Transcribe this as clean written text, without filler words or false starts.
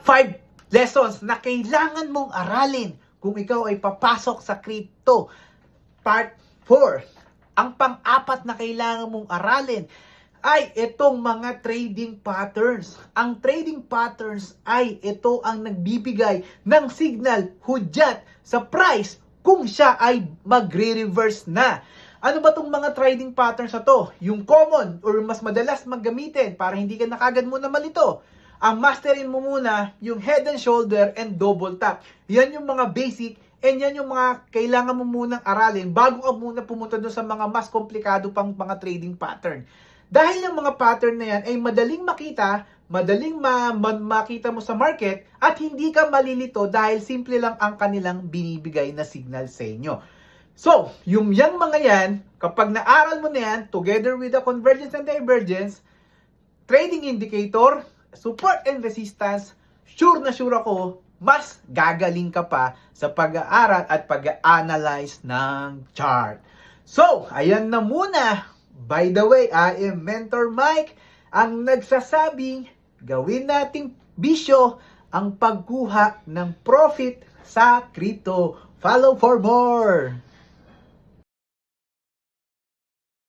5 lessons na kailangan mong aralin kung ikaw ay papasok sa crypto. Part 4. Ang pang-apat na kailangan mong aralin ay itong mga trading patterns. Ang trading patterns ay ito ang nagbibigay ng signal, hudyat sa price kung siya ay magre-reverse na. Ano ba itong mga trading patterns na to? Yung common or mas madalas maggamitin para hindi ka nakagad muna malito. Ang masterin mo muna yung head and shoulder and double top. Yan yung mga basic and yan yung mga kailangan mo munang aralin bago ka muna pumunta doon sa mga mas komplikado pang mga trading pattern. Dahil yung mga pattern na yan ay madaling makita, madaling makita mo sa market at hindi ka malilito dahil simple lang ang kanilang binibigay na signal sa inyo. So, yung mga yan, kapag naaral mo na yan, together with the convergence and divergence, trading indicator, support and resistance, sure na sure ako, mas gagaling ka pa sa pag-aaral at pag-analyze ng chart. So, ayan na muna. By the way, I am Mentor Mike, ang nagsasabing gawin nating bisyo ang pagkuha ng profit sa crypto. Follow for more!